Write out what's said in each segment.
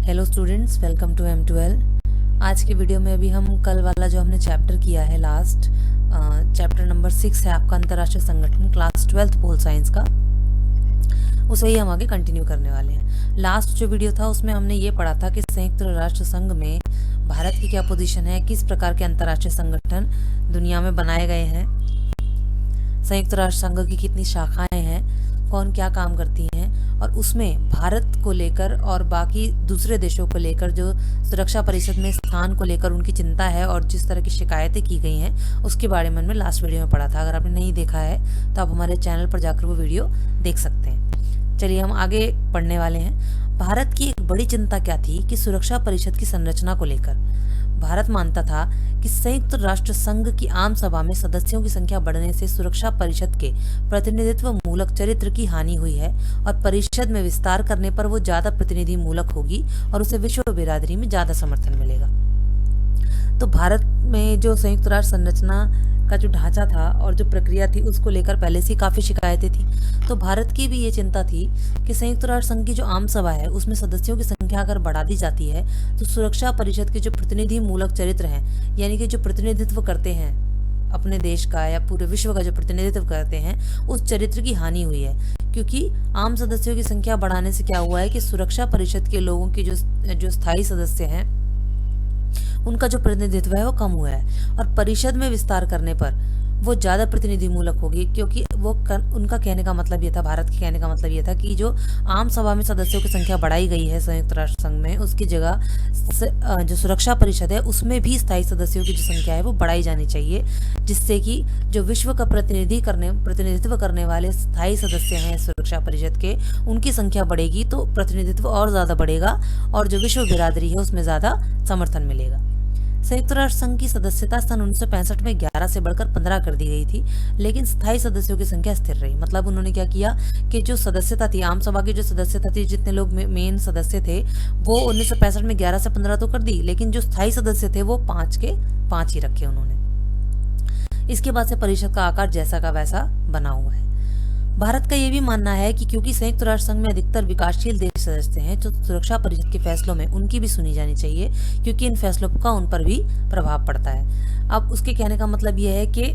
Hello students, welcome to M12। आज के video में अभी हम कल वाला जो हमने चैप्टर किया है लास्ट चैप्टर नंबर 6 है आपका अंतर्राष्ट्रीय संगठन क्लास 12th पोल साइंस का, उसे ही हम आगे कंटिन्यू करने वाले हैं। लास्ट जो वीडियो था उसमें हमने ये पढ़ा था कि संयुक्त राष्ट्र संघ में भारत की क्या पोजीशन है, किस प्रकार के अंतर्राष्ट्रीय संगठन दुनिया में बनाए गए हैं, संयुक्त राष्ट्र संघ की कितनी शाखाएं हैं, कौन क्या काम करती हैं, और उसमें भारत को लेकर और बाकी दूसरे देशों को लेकर जो सुरक्षा परिषद में स्थान को लेकर उनकी चिंता है और जिस तरह की शिकायतें की गई हैं उसके बारे में हमने लास्ट वीडियो में पढ़ा था। अगर आपने नहीं देखा है तो आप हमारे चैनल पर जाकर वो वीडियो देख सकते हैं। चलिए हम आगे पढ़ने वाले हैं। भारत की एक बड़ी चिंता क्या थी कि सुरक्षा परिषद की संरचना को लेकर भारत मानता था कि संयुक्त राष्ट्र संघ की आम सभा में सदस्यों की संख्या बढ़ने से सुरक्षा परिषद के प्रतिनिधित्व मूलक चरित्र की हानि हुई है और परिषद में विस्तार करने पर वो ज्यादा प्रतिनिधि मूलक होगी और उसे विश्व बिरादरी में ज्यादा समर्थन मिलेगा। तो भारत में जो संयुक्त राष्ट्र संरचना का जो ढांचा था और जो प्रक्रिया थी उसको लेकर पहले से काफी शिकायतें थी। तो भारत की भी ये चिंता थी कि संयुक्त राष्ट्र संघ की जो आम सभा है उसमें सदस्यों की संख्या अगर बढ़ा दी जाती है तो सुरक्षा परिषद के जो प्रतिनिधि मूलक चरित्र हैं, यानी कि जो प्रतिनिधित्व करते हैं अपने देश का या पूरे विश्व का जो प्रतिनिधित्व करते हैं, उस चरित्र की हानि हुई है। क्योंकि आम सदस्यों की संख्या बढ़ाने से क्या हुआ है कि सुरक्षा परिषद के लोगों की जो स्थायी सदस्य हैं उनका जो प्रतिनिधित्व है वो कम हुआ है और परिषद में विस्तार करने पर वो ज्यादा प्रतिनिधि मूलक होगी। क्योंकि वो उनका कहने का मतलब ये था, भारत के कहने का मतलब ये था कि जो आम सभा में सदस्यों की संख्या बढ़ाई गई है संयुक्त राष्ट्र संघ में, उसकी जगह जो सुरक्षा परिषद है उसमें भी स्थायी सदस्यों की जो संख्या है वो बढ़ाई जानी चाहिए, जिससे कि जो विश्व का प्रतिनिधित्व करने वाले स्थायी सदस्य हैं सुरक्षा परिषद के, उनकी संख्या बढ़ेगी तो प्रतिनिधित्व और ज्यादा बढ़ेगा और जो विश्व बिरादरी है उसमें ज्यादा समर्थन मिलेगा। संयुक्त राष्ट्र संघ की सदस्यता सन 1965 में 11 से बढ़कर 15 कर दी गई थी, लेकिन स्थायी सदस्यों की संख्या स्थिर रही। मतलब उन्होंने क्या किया कि जो सदस्यता थी, आम सभा की जो सदस्यता थी, जितने लोग मेन सदस्य थे वो 1965 में 11 से 15 तो कर दी, लेकिन जो स्थायी सदस्य थे वो 5 के 5 ही रखे उन्होंने। इसके बाद से परिषद का आकार जैसा का वैसा बना हुआ है। भारत का यह भी मानना है कि क्योंकि संयुक्त राष्ट्र संघ में अधिकतर विकासशील देश सदस्य हैं तो सुरक्षा परिषद के फैसलों में उनकी भी सुनी जानी चाहिए, क्योंकि इन फैसलों का उन पर भी प्रभाव पड़ता है। अब उसके कहने का मतलब यह है कि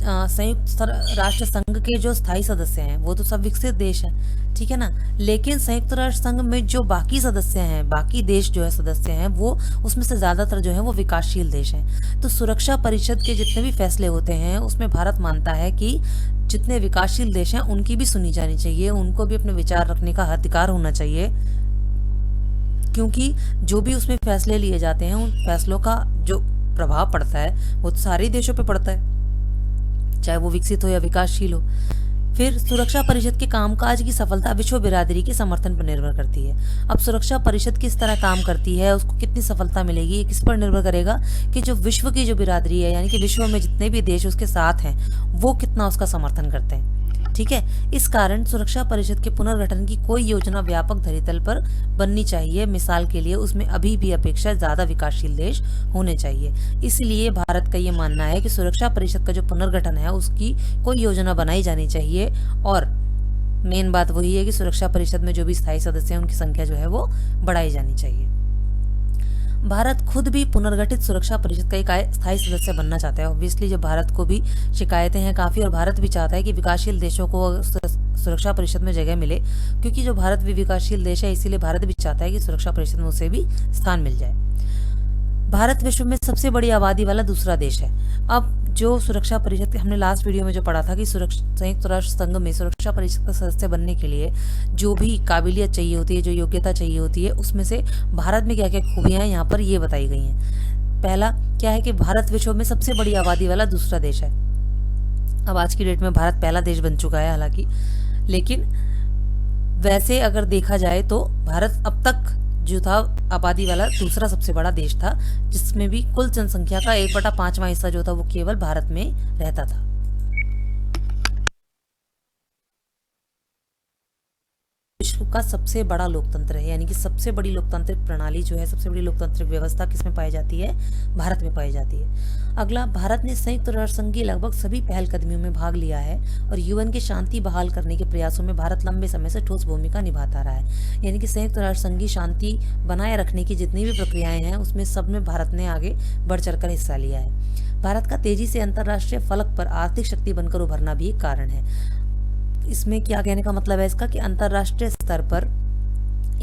संयुक्त राष्ट्र संघ के जो स्थायी सदस्य हैं वो तो सब विकसित देश हैं, ठीक है ना, लेकिन संयुक्त राष्ट्र संघ में जो बाकी सदस्य हैं, बाकी देश जो है सदस्य हैं, वो उसमें से ज्यादातर जो है वो विकासशील देश हैं। तो सुरक्षा परिषद के जितने भी फैसले होते हैं उसमें भारत मानता है कि जितने विकासशील देश हैं उनकी भी सुनी जानी चाहिए, उनको भी अपने विचार रखने का अधिकार होना चाहिए, क्योंकि जो भी उसमें फैसले लिए जाते हैं उन फैसलों का जो प्रभाव पड़ता है वो तो सारे देशों पे पड़ता है, चाहे वो विकसित हो या विकासशील हो। फिर सुरक्षा परिषद के कामकाज की सफलता विश्व बिरादरी के समर्थन पर निर्भर करती है। अब सुरक्षा परिषद किस तरह काम करती है, उसको कितनी सफलता मिलेगी, ये किस पर निर्भर करेगा कि जो विश्व की जो बिरादरी है, यानी कि विश्व में जितने भी देश उसके साथ हैं वो कितना उसका समर्थन करते हैं, ठीक है। इस कारण सुरक्षा परिषद के पुनर्गठन की कोई योजना व्यापक धरातल पर बननी चाहिए। मिसाल के लिए उसमें अभी भी अपेक्षा ज्यादा विकासशील देश होने चाहिए। इसलिए भारत का ये मानना है कि सुरक्षा परिषद का जो पुनर्गठन है उसकी कोई योजना बनाई जानी चाहिए और मेन बात वही है कि सुरक्षा परिषद में जो भी स्थायी सदस्य हैं उनकी संख्या जो है वो बढ़ाई जानी चाहिए। भारत खुद भी पुनर्गठित सुरक्षा परिषद का एक स्थायी सदस्य बनना चाहता है। ऑब्वियसली जो भारत को भी शिकायतें हैं काफी और भारत भी चाहता है कि विकासशील देशों को सुरक्षा परिषद में जगह मिले, क्योंकि जो भारत भी विकासशील देश है इसीलिए भारत भी चाहता है कि सुरक्षा परिषद में उसे भी स्थान मिल जाए। भारत विश्व में सबसे बड़ी आबादी वाला दूसरा देश है। अब जो सुरक्षा परिषद हमने लास्ट वीडियो में जो पढ़ा था कि संयुक्त राष्ट्र संघ में सुरक्षा परिषद का सदस्य बनने के लिए जो भी काबिलियत चाहिए होती है, जो योग्यता चाहिए होती है, उसमें से भारत में क्या क्या खूबियां हैं यहाँ पर ये बताई गई हैं। पहला क्या है कि भारत विश्व में सबसे बड़ी आबादी वाला दूसरा देश है। अब आज की डेट में भारत पहला देश बन चुका है हालांकि, लेकिन वैसे अगर देखा जाए तो भारत अब तक जो था आबादी वाला दूसरा सबसे बड़ा देश था, जिसमें भी कुल जनसंख्या का 1/5वां हिस्सा जो था वो केवल भारत में रहता था। विश्व का सबसे बड़ा लोकतंत्र है, यानी कि सबसे बड़ी लोकतांत्रिक प्रणाली जो है, सबसे बड़ी लोकतांत्रिक व्यवस्था किसमें पाई जाती है? भारत में पाई जाती है। अगला, भारत ने संयुक्त राष्ट्र संघ की लगभग सभी पहलकदमियों में भाग लिया है और यूएन की शांति बहाल करने के प्रयासों में भारत लंबे समय से ठोस भूमिका निभाता रहा है। यानी कि संयुक्त राष्ट्र संघ की शांति बनाए रखने की जितनी भी प्रक्रियाएं हैं उसमें सब में भारत ने आगे बढ़ चढ़कर हिस्सा लिया है। भारत का तेजी से अंतर्राष्ट्रीय फलक पर आर्थिक शक्ति बनकर उभरना भी एक कारण है। इसमें क्या कहने का मतलब है इसका कि अंतर्राष्ट्रीय स्तर पर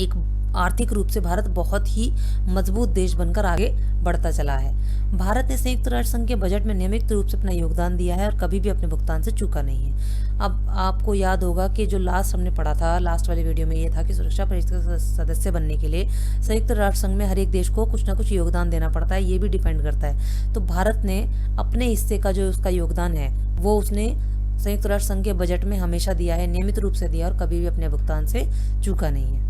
एक आर्थिक रूप से भारत बहुत ही मजबूत देश बनकर आगे बढ़ता चला है। भारत ने संयुक्त राष्ट्र संघ के बजट में नियमित रूप से अपना योगदान दिया है और कभी भी अपने भुगतान से चूका नहीं है। अब आपको याद होगा कि जो लास्ट हमने पढ़ा था, लास्ट वाली वीडियो में ये था कि सुरक्षा परिषद का सदस्य बनने के लिए संयुक्त राष्ट्र संघ में हर एक देश को कुछ ना कुछ योगदान देना पड़ता है, ये भी डिपेंड करता है। तो भारत ने अपने हिस्से का जो उसका योगदान है वो उसने संयुक्त राष्ट्र संघ के बजट में हमेशा दिया है, नियमित रूप से दिया और कभी भी अपने भुगतान से चूका नहीं है।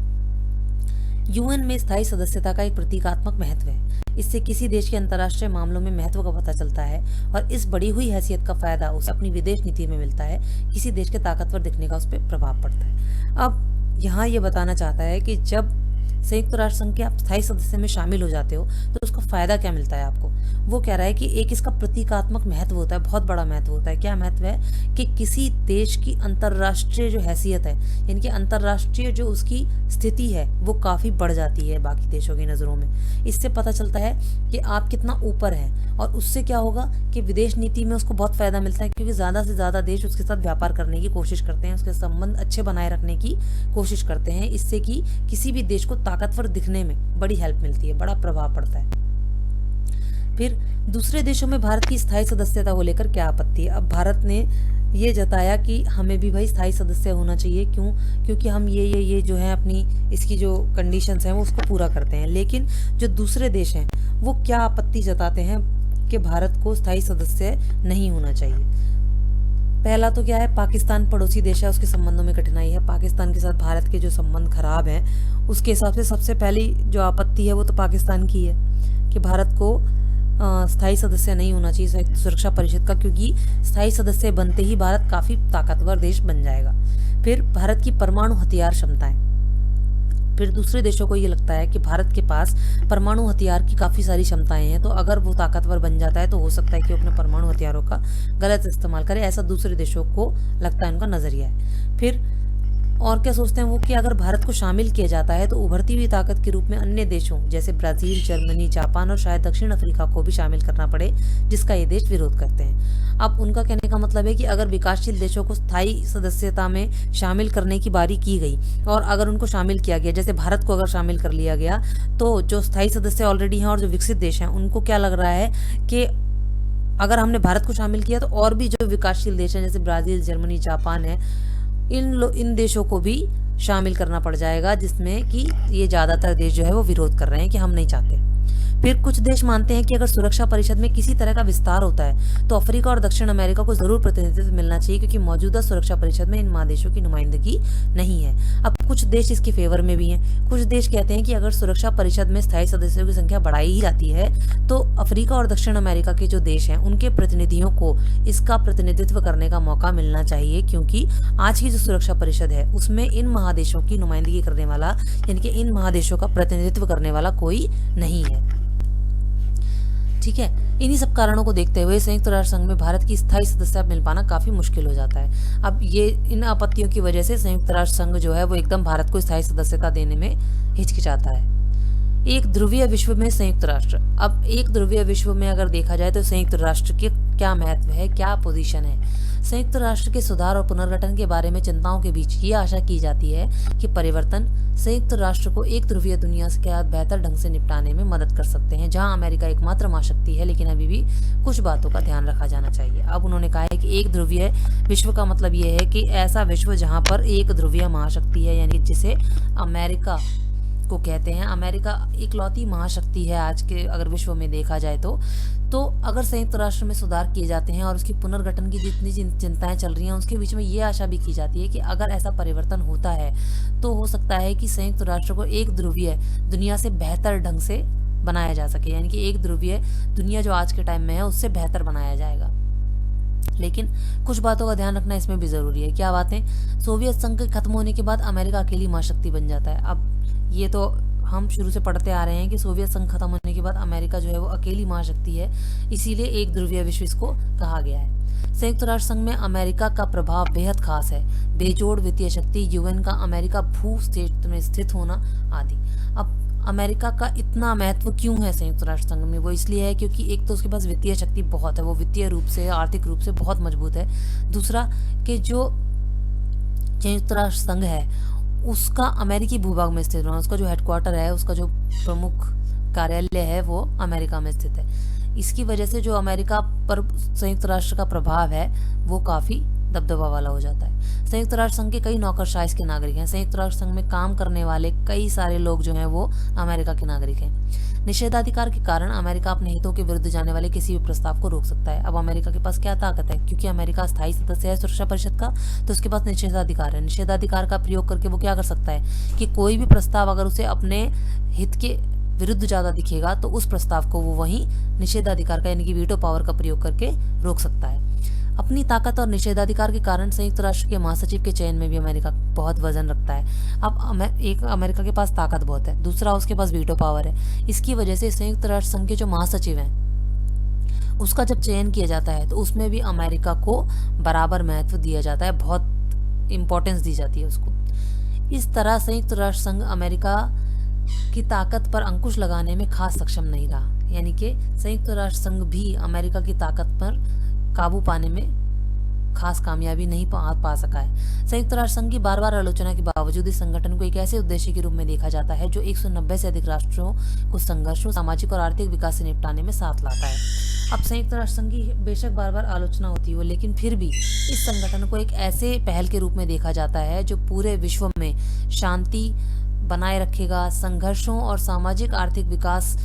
यूएन में स्थायी सदस्यता का एक प्रतीकात्मक महत्व है। इससे किसी देश के अंतर्राष्ट्रीय मामलों में महत्व का पता चलता है और इस बढ़ी हुई हैसियत का फायदा उसे अपनी विदेश नीति में मिलता है। किसी देश के ताकतवर दिखने का उस पर प्रभाव पड़ता है। अब यहाँ ये बताना चाहता है कि जब संयुक्त राष्ट्र संघ के आप स्थायी सदस्य में शामिल हो जाते हो तो उसका फायदा क्या मिलता है आपको? वो कह रहा है कि एक इसका प्रतीकात्मक महत्व होता है, बहुत बड़ा महत्व होता है। क्या महत्व है? कि किसी देश की अंतर्राष्ट्रीय जो हैसियत है, यानी कि अंतर्राष्ट्रीय जो उसकी स्थिति है वो काफी बढ़ जाती है बाकी देशों की नजरों में। इससे पता चलता है कि आप कितना ऊपर हैं और उससे क्या होगा कि विदेश नीति में उसको बहुत फायदा मिलता है, क्योंकि ज्यादा से ज्यादा देश उसके साथ व्यापार करने की कोशिश करते हैं, उसके संबंध अच्छे बनाए रखने की कोशिश करते हैं। इससे कि किसी भी देश को ताकतवर दिखने में बड़ी हेल्प मिलती है, बड़ा प्रभाव पड़ता है। फिर दूसरे देशों में भारत की स्थायी सदस्यता को लेकर क्या आपत्ति है? अब भारत ने ये जताया कि हमें भी भाई स्थायी सदस्य होना चाहिए। क्यों? क्योंकि हम ये जो है अपनी इसकी जो कंडीशंस हैं वो उसको पूरा करते हैं। लेकिन जो दूसरे देश हैं वो क्या आपत्ति जताते हैं कि भारत को स्थायी सदस्य नहीं होना चाहिए। पहला तो क्या है, पाकिस्तान पड़ोसी देश है, उसके संबंधों में कठिनाई है। पाकिस्तान के साथ भारत के जो संबंध खराब हैं उसके हिसाब से सबसे पहली जो आपत्ति है वो तो पाकिस्तान की है कि भारत को स्थायी सदस्य नहीं होना चाहिए संयुक्त सुरक्षा परिषद का, क्योंकि स्थायी सदस्य बनते ही भारत काफी ताकतवर देश बन जाएगा। फिर भारत की परमाणु हथियार क्षमताएं, फिर दूसरे देशों को ये लगता है कि भारत के पास परमाणु हथियार की काफी सारी क्षमताएं हैं, तो अगर वो ताकतवर बन जाता है तो हो सकता है कि वो अपने परमाणु हथियारों का गलत इस्तेमाल करे, ऐसा दूसरे देशों को लगता है, उनका नजरिया है। फिर और क्या सोचते हैं वो कि अगर भारत को शामिल किया जाता है तो उभरती हुई ताकत के रूप में अन्य देशों जैसे ब्राजील, जर्मनी, जापान और शायद दक्षिण अफ्रीका को भी शामिल करना पड़े, जिसका ये देश विरोध करते हैं। अब उनका कहने का मतलब है कि अगर विकासशील देशों को स्थायी सदस्यता में शामिल करने की बारी की गई और अगर उनको शामिल किया गया, जैसे भारत को अगर शामिल कर लिया गया, तो जो स्थायी सदस्य ऑलरेडी हैं और जो विकसित देश हैं उनको क्या लग रहा है कि अगर हमने भारत को शामिल किया तो और भी जो विकासशील देश हैं जैसे ब्राजील, जर्मनी, जापान है, इन देशों को भी शामिल करना पड़ जाएगा, जिसमें कि ये ज्यादातर देश जो है वो विरोध कर रहे हैं कि हम नहीं चाहते। फिर कुछ देश मानते हैं कि अगर सुरक्षा परिषद में किसी तरह का विस्तार होता है तो अफ्रीका और दक्षिण अमेरिका को जरूर प्रतिनिधित्व मिलना चाहिए, क्योंकि मौजूदा सुरक्षा परिषद में इन महादेशों की नुमाइंदगी नहीं है। अब कुछ देश इसके फेवर में भी हैं, कुछ देश कहते हैं कि अगर सुरक्षा परिषद में स्थायी सदस्यों की संख्या बढ़ाई ही जाती है तो अफ्रीका और दक्षिण अमेरिका के जो देश हैं उनके प्रतिनिधियों को इसका प्रतिनिधित्व करने का मौका मिलना चाहिए, क्योंकि आज की जो सुरक्षा परिषद है उसमें इन महादेशों की नुमाइंदगी करने वाला, यानी कि इन महादेशों का प्रतिनिधित्व करने वाला कोई नहीं है। ठीक है, इन्हीं सब कारणों को देखते हुए संयुक्त राष्ट्र संघ में भारत की स्थायी सदस्यता मिल पाना काफी मुश्किल हो जाता है। अब ये इन आपत्तियों की वजह से संयुक्त राष्ट्र संघ जो है वो एकदम भारत को स्थायी सदस्यता देने में हिचकिचाता है। एक ध्रुवीय विश्व में संयुक्त राष्ट्र, अब एक ध्रुवीय विश्व में अगर देखा जाए तो संयुक्त राष्ट्र के क्या महत्व है, क्या पोजीशन है। संयुक्त राष्ट्र के सुधार और पुनर्गठन के बारे में चिंताओं के बीच ये आशा की जाती है कि परिवर्तन संयुक्त राष्ट्र को एक ध्रुवीय दुनिया के साथ बेहतर ढंग से निपटाने में मदद कर सकते हैं, जहां अमेरिका एकमात्र महाशक्ति है, लेकिन अभी भी कुछ बातों का ध्यान रखा जाना चाहिए। अब उन्होंने कहा है कि एक ध्रुवीय विश्व का मतलब ये है कि ऐसा विश्व जहां पर एक ध्रुवीय महाशक्ति है, यानी जिसे अमेरिका को कहते हैं। अमेरिका इकलौती महाशक्ति है आज के अगर विश्व में देखा जाए तो अगर संयुक्त राष्ट्र में सुधार किए जाते हैं और उसकी पुनर्गठन की जितनी चिंताएं चल रही हैं उसके बीच में ये आशा भी की जाती है कि अगर ऐसा परिवर्तन होता है तो हो सकता है कि संयुक्त राष्ट्र को एक ध्रुवीय दुनिया से बेहतर ढंग से बनाया जा सके, यानी कि एक ध्रुवीय दुनिया जो आज के टाइम में है उससे बेहतर बनाया जाएगा। लेकिन कुछ बातों का ध्यान रखना इसमें भी ज़रूरी है। क्या बातें? सोवियत संघ के खत्म होने के बाद अमेरिका अकेली महाशक्ति बन जाता है। अब ये तो हम शुरू से पढ़ते आ रहे हैं कि सोवियत संघ खत्म होने के बाद अमेरिका जो है वो अकेली महाशक्ति है, इसीलिए एक ध्रुवीय विश्व इसको कहा गया है। संयुक्त राष्ट्र संघ में अमेरिका का प्रभाव बेहद खास है। बेजोड़ वित्तीय शक्ति, यूएन का अमेरिका भू क्षेत्र में स्थित होना आदि। अब अमेरिका का इतना महत्व क्यों है संयुक्त राष्ट्र संघ में? वो इसलिए है क्योंकि एक तो उसके पास वित्तीय शक्ति बहुत है, वो वित्तीय रूप से, आर्थिक रूप से बहुत मजबूत है। दूसरा कि जो संयुक्त राष्ट्र संघ है उसका अमेरिकी भूभाग में स्थित होना, उसका जो हेडक्वार्टर है, उसका जो प्रमुख कार्यालय है वो अमेरिका में स्थित है। इसकी वजह से जो अमेरिका पर संयुक्त राष्ट्र का प्रभाव है वो काफ़ी दबदबा वाला हो जाता है। संयुक्त राष्ट्र संघ के कई नौकरशाह इसके नागरिक हैं। संयुक्त राष्ट्र संघ में काम करने वाले कई सारे लोग जो हैं वो अमेरिका के नागरिक हैं। निषेधाधिकार के कारण अमेरिका अपने हितों के विरुद्ध जाने वाले किसी भी प्रस्ताव को रोक सकता है। अब अमेरिका के पास क्या ताकत है? क्योंकि अमेरिका स्थायी सदस्य है सुरक्षा परिषद का, तो उसके पास निषेधाधिकार है। निषेधाधिकार का प्रयोग करके वो क्या कर सकता है कि कोई भी प्रस्ताव अगर उसे अपने हित के विरुद्ध ज़्यादा दिखेगा तो उस प्रस्ताव को वो वहीं निषेधाधिकार का यानी कि वीटो पावर का प्रयोग करके रोक सकता है। अपनी ताकत और निषेधाधिकार के कारण संयुक्त राष्ट्र के महासचिव के चयन में भी अमेरिका बहुत वजन रखता है। अब एक अमेरिका के पास ताकत बहुत है, दूसरा उसके पास वीटो पावर है। इसकी वजह से संयुक्त राष्ट्र संघ के जो महासचिव हैं उसका जब चयन किया जाता है तो उसमें भी अमेरिका को बराबर महत्व दिया जाता है, बहुत इंपॉर्टेंस दी जाती है उसको। इस तरह संयुक्त राष्ट्र संघ अमेरिका की ताकत पर अंकुश लगाने में खास सक्षम नहीं रहा, यानी कि संयुक्त राष्ट्र संघ भी अमेरिका की ताकत पर काबू पाने में खास कामयाबी नहीं पा सका है। संयुक्त राष्ट्र संघ की बार बार आलोचना के बावजूद इस संगठन को एक ऐसे उद्देश्य के रूप में देखा जाता है जो 190 से अधिक राष्ट्रों को संघर्षों, सामाजिक और आर्थिक विकास से निपटाने में साथ लाता है। अब संयुक्त राष्ट्र संघ की बेशक बार बार आलोचना होती हो, लेकिन फिर भी इस संगठन को एक ऐसे पहल के रूप में देखा जाता है जो पूरे विश्व में शांति बनाए रखेगा, संघर्षों और सामाजिक आर्थिक विकास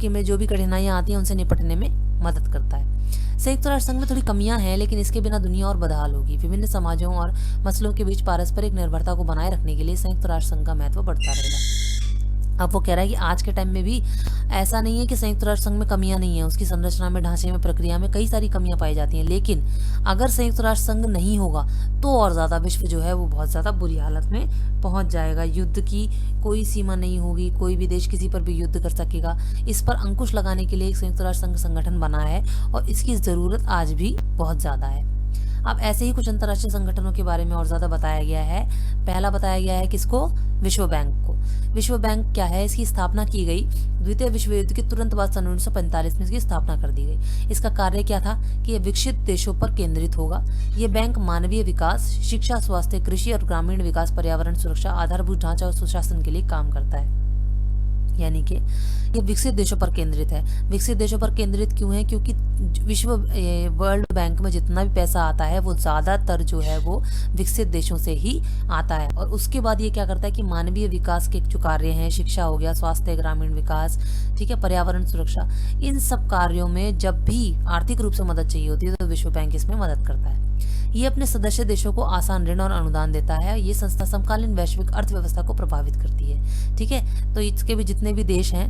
के में जो भी कठिनाइयां आती हैं उनसे निपटने में मदद करता है। संयुक्त राष्ट्र संघ में थोड़ी कमियां हैं, लेकिन इसके बिना दुनिया और बदहाल होगी। विभिन्न समाजों और मसलों के बीच पारस्परिक निर्भरता को बनाए रखने के लिए संयुक्त राष्ट्र संघ का महत्व बढ़ता रहेगा। अब वो कह रहा है कि आज के टाइम में भी ऐसा नहीं है कि संयुक्त राष्ट्र संघ में कमियां नहीं है, उसकी संरचना में, ढांचे में, प्रक्रिया में कई सारी कमियां पाई जाती हैं, लेकिन अगर संयुक्त राष्ट्र संघ नहीं होगा तो और ज़्यादा विश्व जो है वो बहुत ज़्यादा बुरी हालत में पहुंच जाएगा। युद्ध की कोई सीमा नहीं होगी, कोई भी देश किसी पर भी युद्ध कर सकेगा। इस पर अंकुश लगाने के लिए एक संयुक्त राष्ट्र संघ संगठन बना है और इसकी ज़रूरत आज भी बहुत ज़्यादा है। अब ऐसे ही कुछ अंतर्राष्ट्रीय संगठनों के बारे में और ज़्यादा बताया गया है। पहला बताया गया है किसको? विश्व बैंक को। विश्व बैंक क्या है? इसकी स्थापना की गई द्वितीय विश्व युद्ध के तुरंत बाद सन 1945 में इसकी स्थापना कर दी गई। इसका कार्य क्या था कि यह विकसित देशों पर केंद्रित होगा। ये बैंक मानवीय विकास, शिक्षा, स्वास्थ्य, कृषि और ग्रामीण विकास, पर्यावरण सुरक्षा, आधारभूत ढांचा और सुशासन के लिए काम करता है। यानी कि ये विकसित देशों पर केंद्रित है। विकसित देशों पर केंद्रित क्यों है? क्योंकि वर्ल्ड बैंक में जितना भी पैसा आता है वो ज़्यादातर जो है वो विकसित देशों से ही आता है। और उसके बाद ये क्या करता है कि मानवीय विकास के जो कार्य हैं, शिक्षा हो गया, स्वास्थ्य, ग्रामीण विकास, ठीक है, पर्यावरण सुरक्षा, इन सब कार्यों में जब भी आर्थिक रूप से मदद चाहिए होती है तो विश्व बैंक इसमें मदद करता है। ये अपने सदस्य देशों को आसान ऋण और अनुदान देता है। ये संस्था समकालीन वैश्विक अर्थव्यवस्था को प्रभावित करती है। ठीक है, तो इसके भी जितने भी देश हैं,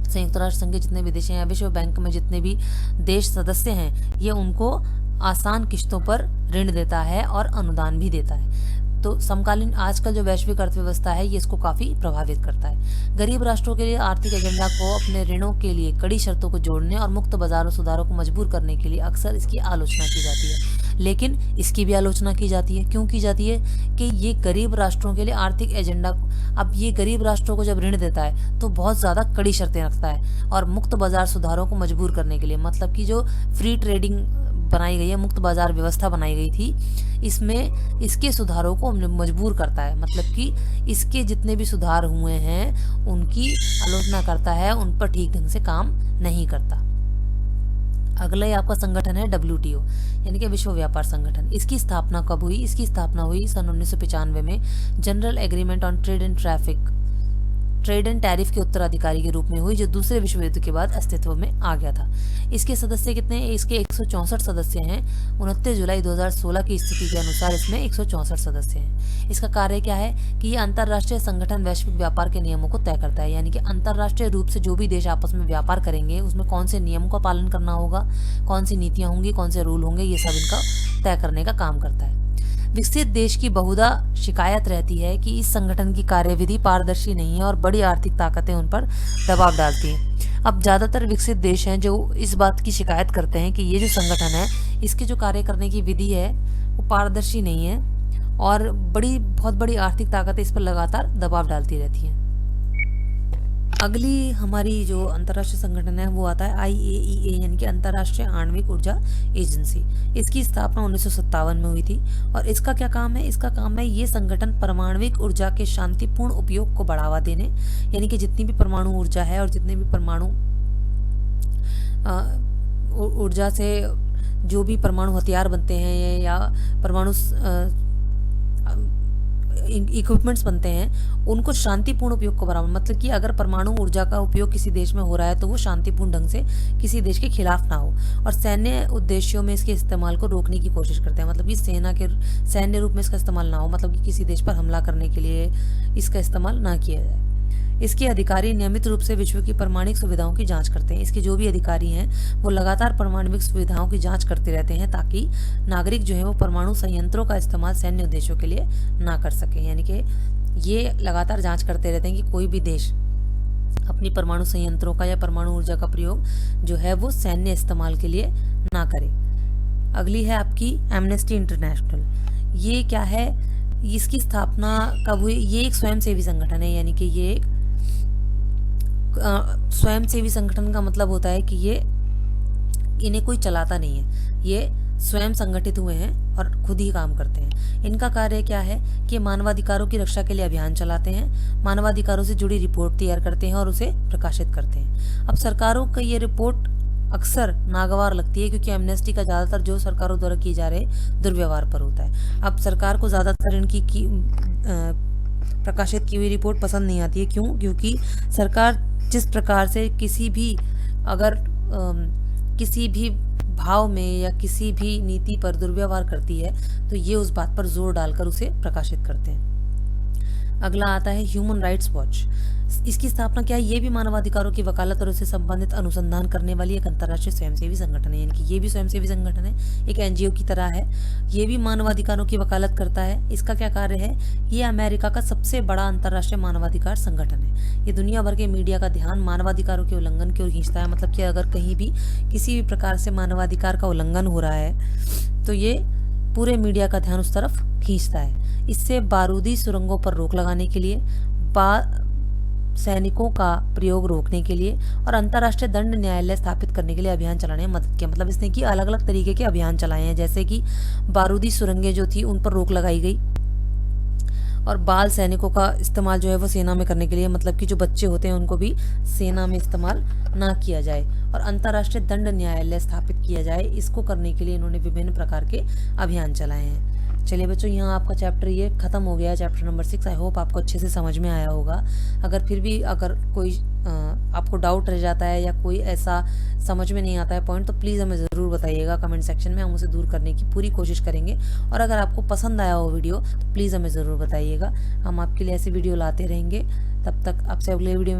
संयुक्त राष्ट्र संघ के जितने भी देश हैं या विश्व बैंक में जितने भी देश सदस्य हैं, ये उनको आसान किश्तों पर ऋण देता है और अनुदान भी देता है। तो समकालीन आजकल जो वैश्विक अर्थव्यवस्था है ये इसको काफ़ी प्रभावित करता है। गरीब राष्ट्रों के लिए आर्थिक एजेंडा को अपने ऋणों के लिए कड़ी शर्तों को जोड़ने और मुक्त बाजारों सुधारों को मजबूर करने के लिए अक्सर इसकी आलोचना की जाती है। लेकिन इसकी भी आलोचना की जाती है। क्यों की जाती है? कि ये गरीब राष्ट्रों के लिए आर्थिक एजेंडा, अब ये गरीब राष्ट्रों को जब ऋण देता है तो बहुत ज़्यादा कड़ी शर्तें रखता है और मुक्त बाजार सुधारों को मजबूर करने के लिए, मतलब कि जो फ्री ट्रेडिंग बनाई गई है, मुक्त बाजार व्यवस्था बनाई गई थी, इसमें इसके सुधारों को मजबूर करता है। मतलब कि इसके जितने भी सुधार हुए हैं उनकी आलोचना करता है, उन पर ठीक ढंग से काम नहीं करता। अगला ही आपका संगठन है WTO, यानी कि विश्व व्यापार संगठन। इसकी स्थापना कब हुई? इसकी स्थापना हुई सन 1995 में general agreement on trade and trade and tariff के उत्तराधिकारी के रूप में हुई, जो दूसरे विश्व युद्ध के बाद अस्तित्व में आ गया था। इसके सदस्य कितने हैं? इसके 164 सदस्य हैं। 29 जुलाई 2016 की स्थिति के अनुसार इसमें 164 सदस्य हैं। इसका कार्य क्या है कि ये अंतर्राष्ट्रीय संगठन वैश्विक व्यापार के नियमों को तय करता है, यानी कि अंतर्राष्ट्रीय रूप से जो भी देश आपस में व्यापार करेंगे उसमें कौन से नियमों का पालन करना होगा, कौन सी नीतियां होंगी, कौन से रूल होंगे, ये सब इनका तय करने का काम करता है। विकसित देश की बहुधा शिकायत रहती है कि इस संगठन की कार्यविधि पारदर्शी नहीं है और बड़ी आर्थिक ताकतें उन पर दबाव डालती हैं। अब ज़्यादातर विकसित देश हैं जो इस बात की शिकायत करते हैं कि ये जो संगठन है इसके जो कार्य करने की विधि है वो पारदर्शी नहीं है और बहुत बड़ी आर्थिक ताकतें इस पर लगातार दबाव डालती रहती हैं। अगली हमारी जो अंतर्राष्ट्रीय संगठन है वो आता है IAEA, यानी कि अंतर्राष्ट्रीय आणविक ऊर्जा एजेंसी। इसकी स्थापना 1957 में हुई थी और इसका क्या काम है? इसका काम है ये संगठन परमाणविक ऊर्जा के शांतिपूर्ण उपयोग को बढ़ावा देने, यानी कि जितनी भी परमाणु ऊर्जा है और जितने भी परमाणु ऊर्जा से जो भी परमाणु हथियार बनते हैं या परमाणु इक्विपमेंट्स बनते हैं उनको शांतिपूर्ण उपयोग को बढ़ावा, मतलब कि अगर परमाणु ऊर्जा का उपयोग किसी देश में हो रहा है तो वो शांतिपूर्ण ढंग से किसी देश के खिलाफ ना हो और सैन्य उद्देश्यों में इसके इस्तेमाल को रोकने की कोशिश करते हैं, मतलब कि सैन्य रूप में इसका इस्तेमाल ना हो, मतलब कि किसी देश पर हमला करने के लिए इसका इस्तेमाल ना किया जाए। इसके अधिकारी नियमित रूप से विश्व की परमाणुक सुविधाओं की जांच करते हैं। इसके जो भी अधिकारी हैं वो लगातार परमाणुक सुविधाओं की जांच करते रहते हैं ताकि नागरिक जो है वो परमाणु संयंत्रों का इस्तेमाल सैन्य उद्देश्यों के लिए ना कर सके, यानी कि ये लगातार जांच करते रहते हैं कि कोई भी देश अपनी परमाणु संयंत्रों का या परमाणु ऊर्जा का प्रयोग जो है वो सैन्य इस्तेमाल के लिए ना करे। अगली है आपकी एमनेस्टी इंटरनेशनल। ये क्या है? इसकी स्थापना कब हुई? ये एक स्वयंसेवी संगठन है, यानी कि ये एक स्वयंसेवी संगठन का मतलब होता है कि ये इन्हें कोई चलाता नहीं है, ये स्वयं संगठित हुए हैं और खुद ही काम करते हैं। इनका कार्य क्या है कि मानवाधिकारों की रक्षा के लिए अभियान चलाते हैं, मानवाधिकारों से जुड़ी रिपोर्ट तैयार करते हैं और उसे प्रकाशित करते हैं। अब सरकारों का ये रिपोर्ट अक्सर नागवार लगती है क्योंकि एमनेस्टी का ज़्यादातर जो सरकारों द्वारा किए जा रहे दुर्व्यवहार पर होता है। अब सरकार को ज़्यादातर इनकी प्रकाशित की हुई रिपोर्ट पसंद नहीं आती है। क्यों? क्योंकि सरकार जिस प्रकार से किसी भी भाव में या किसी भी नीति पर दुर्व्यवहार करती है तो ये उस बात पर जोर डालकर उसे प्रकाशित करते हैं। अगला आता है ह्यूमन राइट्स वॉच। इसकी स्थापना क्या है? ये भी मानवाधिकारों की वकालत और उससे संबंधित अनुसंधान करने वाली एक अंतर्राष्ट्रीय स्वयंसेवी संगठन है, यानी कि ये भी स्वयंसेवी संगठन है, एक NGO की तरह है। ये भी मानवाधिकारों की वकालत करता है। इसका क्या कार्य है? ये अमेरिका का सबसे बड़ा अंतर्राष्ट्रीय मानवाधिकार संगठन है। ये दुनिया भर के मीडिया का ध्यान मानवाधिकारों के उल्लंघन की ओर खींचता है, मतलब कि अगर कहीं भी किसी भी प्रकार से मानवाधिकार का उल्लंघन हो रहा है तो ये पूरे मीडिया का ध्यान उस तरफ खींचता है। इससे बारूदी सुरंगों पर रोक लगाने के लिए, सैनिकों का प्रयोग रोकने के लिए और अंतर्राष्ट्रीय दंड न्यायालय स्थापित करने के लिए अभियान चलाने में मदद किया। मतलब इसने की अलग अलग तरीके के अभियान चलाए हैं, जैसे कि बारूदी सुरंगें जो थी उन पर रोक लगाई गई और बाल सैनिकों का इस्तेमाल जो है वो सेना में करने के लिए, मतलब कि जो बच्चे होते हैं उनको भी सेना में इस्तेमाल ना किया जाए और अंतर्राष्ट्रीय दंड न्यायालय स्थापित किया जाए। इसको करने के लिए इन्होंने विभिन्न प्रकार के अभियान चलाए हैं। चलिए बच्चों, यहाँ आपका चैप्टर ये खत्म हो गया है, चैप्टर नंबर 6। आई होप आपको अच्छे से समझ में आया होगा। फिर भी अगर कोई आपको डाउट रह जाता है या कोई ऐसा समझ में नहीं आता है पॉइंट, तो प्लीज़ हमें ज़रूर बताइएगा कमेंट सेक्शन में, हम उसे दूर करने की पूरी कोशिश करेंगे। और अगर आपको पसंद आया हो वीडियो तो प्लीज़ हमें ज़रूर बताइएगा, हम आपके लिए ऐसी वीडियो लाते रहेंगे। तब तक आपसे अगले वीडियो